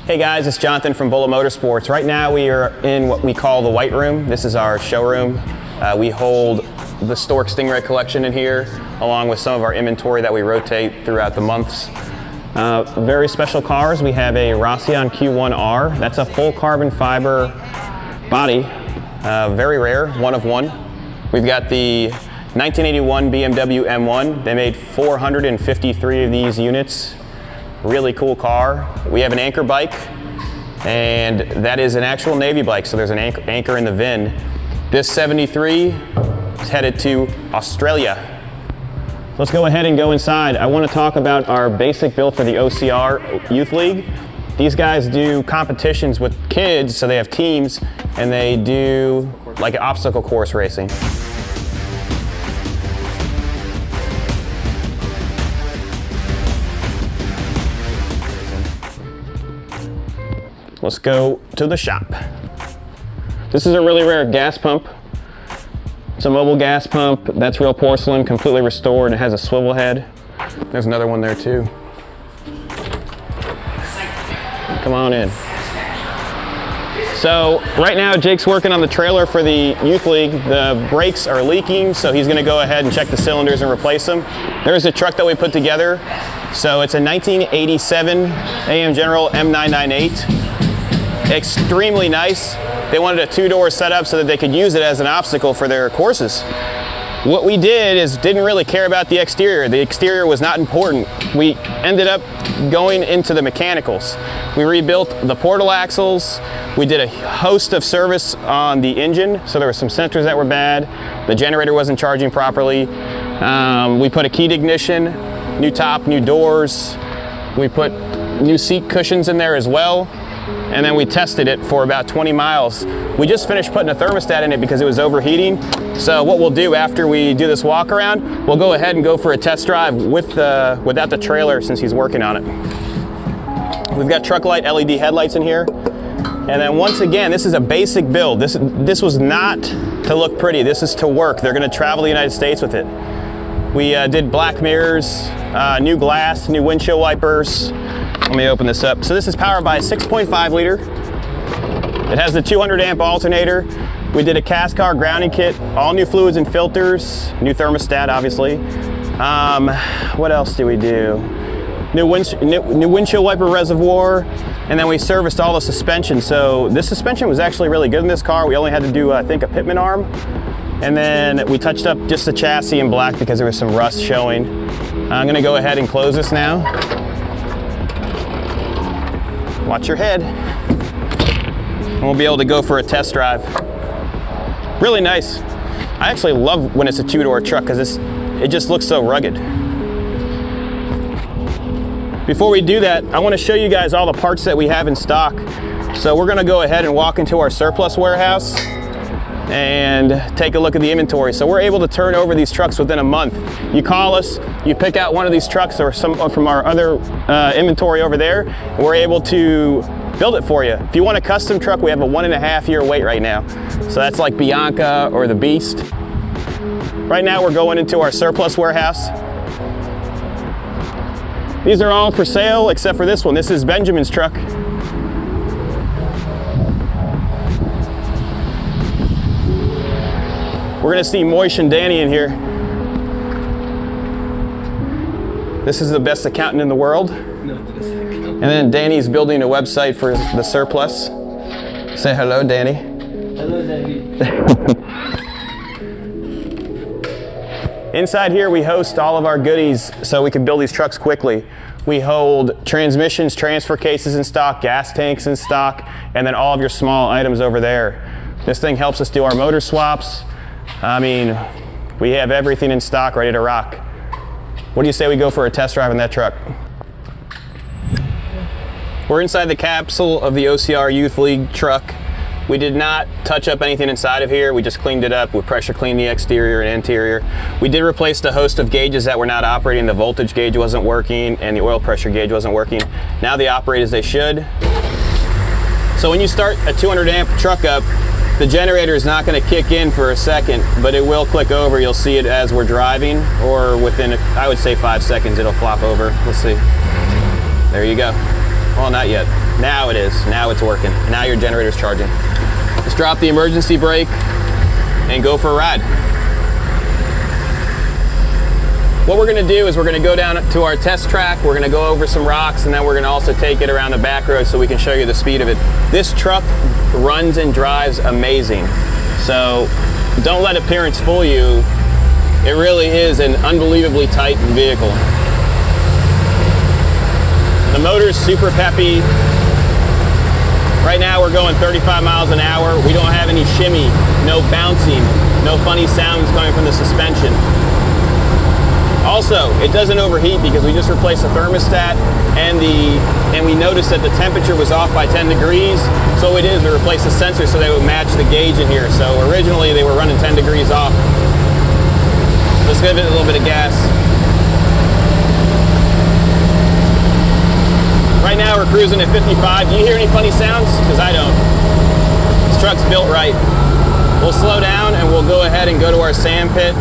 Hey guys, it's Jonathan from Motorsports. Right now we are in what we call the White Room. This is our showroom. We hold the Stork Stingray collection in here, along with some of our inventory that we rotate throughout the months. Very special cars. We have a Roscion Q1R. That's a full carbon fiber body. Very rare, one of one. We've got the 1981 BMW M1. They made 453 of these units. Really cool car. We have an anchor bike, and that is an actual Navy bike, so there's an anchor in the VIN. This 73 is headed to Australia. Let's go ahead and go inside. I want to talk about our basic build for the OCR Youth League. These guys do competitions with kids, so they have teams, and they do like an obstacle course racing. Let's go to the shop. This is a really rare gas pump. It's a mobile gas pump. That's real porcelain, completely restored. It has a swivel head. There's another one there too. Come on in. So right now Jake's working on the trailer for the Youth League. The brakes are leaking, so he's gonna go ahead and check the cylinders and replace them. There's a truck that we put together. So it's a 1987 AM General M998. Extremely nice. They wanted a two-door setup so that they could use it as an obstacle for their courses. What we did is didn't really care about the exterior. The exterior was not important. We ended up going into the mechanicals. We rebuilt the portal axles. We did a host of service on the engine, so there were some sensors that were bad. The generator wasn't charging properly. We put a keyed ignition, new top, new doors. We put new seat cushions in there as well. And then we tested it for about 20 miles. We just finished putting a thermostat in it because it was overheating. So what we'll do after we do this walk around, we'll go ahead and go for a test drive without the trailer since he's working on it. We've got truck light LED headlights in here. And then once again, this is a basic build. This was not to look pretty, this is to work. They're gonna travel the United States with it. We did black mirrors, new glass, new windshield wipers. Let me open this up. So this is powered by a 6.5 liter. It has the 200 amp alternator. We did a Kaskar grounding kit, all new fluids and filters, new thermostat obviously. What else do we do? New windshield wiper reservoir, and then we serviced all the suspension. So this suspension was actually really good in this car. We only had to do, I think, a pitman arm. And then we touched up just the chassis in black because there was some rust showing. I'm gonna go ahead and close this now. Watch your head. And we'll be able to go for a test drive. Really nice. I actually love when it's a two-door truck because it just looks so rugged. Before we do that, I want to show you guys all the parts that we have in stock. So we're going to go ahead and walk into our surplus warehouse and take a look at the inventory. So we're able to turn over these trucks within a month. You call us, you pick out one of these trucks or some from our other inventory over there, and we're able to build it for you. If you want a custom truck, we have a 1.5 year wait right now. So that's like Bianca or the Beast. Right now we're going into our surplus warehouse. These are all for sale except for this one. This is Benjamin's truck. We're gonna see Moish and Danny in here. This is the best accountant in the world. And then Danny's building a website for the surplus. Say hello, Danny. Hello, Danny. Inside here, we host all of our goodies so we can build these trucks quickly. We hold transmissions, transfer cases in stock, gas tanks in stock, and then all of your small items over there. This thing helps us do our motor swaps. I mean, we have everything in stock ready to rock. What do you say we go for a test drive in that truck? We're inside the capsule of the OCR Youth League truck. We did not touch up anything inside of here. We just cleaned it up. We pressure cleaned the exterior and interior. We did replace the host of gauges that were not operating. The voltage gauge wasn't working and the oil pressure gauge wasn't working. Now they operate as they should. So when you start a 200 amp truck up, the generator is not going to kick in for a second, but it will click over. You'll see it as we're driving, or within, I would say 5 seconds, it'll flop over. Let's see. There you go. Well, not yet. Now it is. Now it's working. Now your generator's charging. Just drop the emergency brake and go for a ride. What we're gonna do is we're gonna go down to our test track, we're gonna go over some rocks, and then we're gonna also take it around the back road so we can show you the speed of it. This truck runs and drives amazing. So don't let appearance fool you. It really is an unbelievably tight vehicle. The motor's super peppy. Right now we're going 35 miles an hour. We don't have any shimmy, no bouncing, no funny sounds coming from the suspension. Also, it doesn't overheat because we just replaced the thermostat and we noticed that the temperature was off by 10 degrees. So it is, we replaced the sensor so they would match the gauge in here. So originally they were running 10 degrees off. Let's give it a little bit of gas. Right now we're cruising at 55. Do you hear any funny sounds? Because I don't. This truck's built right. We'll slow down and we'll go ahead and go to our sand pit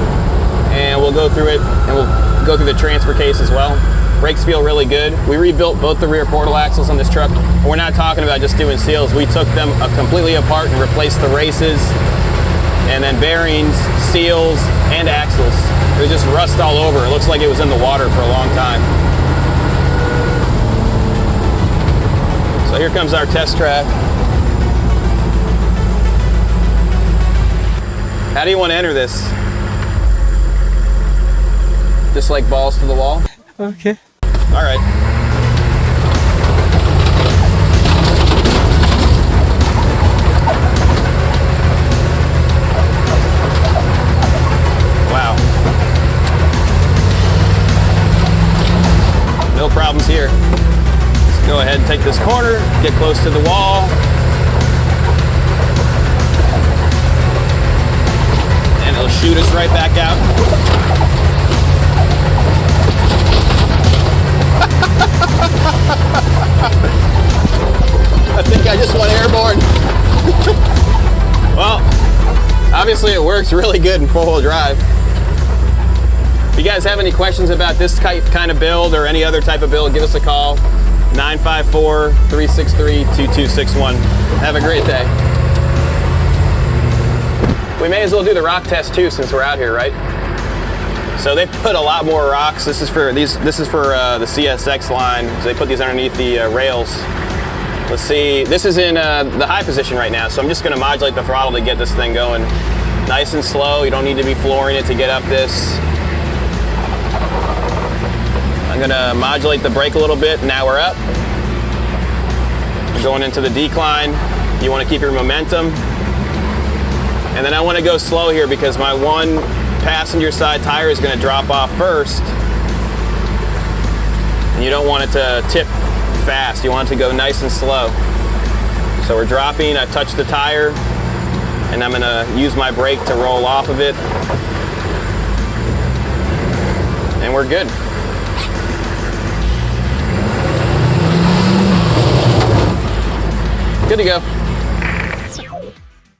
and we'll go through it and we'll go through the transfer case as well. Brakes feel really good. We rebuilt both the rear portal axles on this truck. We're not talking about just doing seals. We took them completely apart and replaced the races and then bearings, seals, and axles. There's just rust all over. It looks like it was in the water for a long time. So here comes our test track. How do you want to enter this? Just like balls to the wall? Okay. All right. Wow. No problems here. Let's go ahead and take this corner, get close to the wall. And it'll shoot us right back out. I think I just went airborne. Well, obviously it works really good in four-wheel drive. If you guys have any questions about this kind of build or any other type of build, give us a call. 954-363-2261. Have a great day. We may as well do the rock test too since we're out here, right? So they've put a lot more rocks. This is for the CSX line. So they put these underneath the rails. Let's see. This is in the high position right now. So I'm just going to modulate the throttle to get this thing going. Nice and slow. You don't need to be flooring it to get up this. I'm going to modulate the brake a little bit. Now we're up. We're going into the decline. You want to keep your momentum. And then I want to go slow here because my one passenger side tire is going to drop off first. And you don't want it to tip fast. You want it to go nice and slow. So we're dropping. I've touched the tire. And I'm going to use my brake to roll off of it. And we're good. Good to go.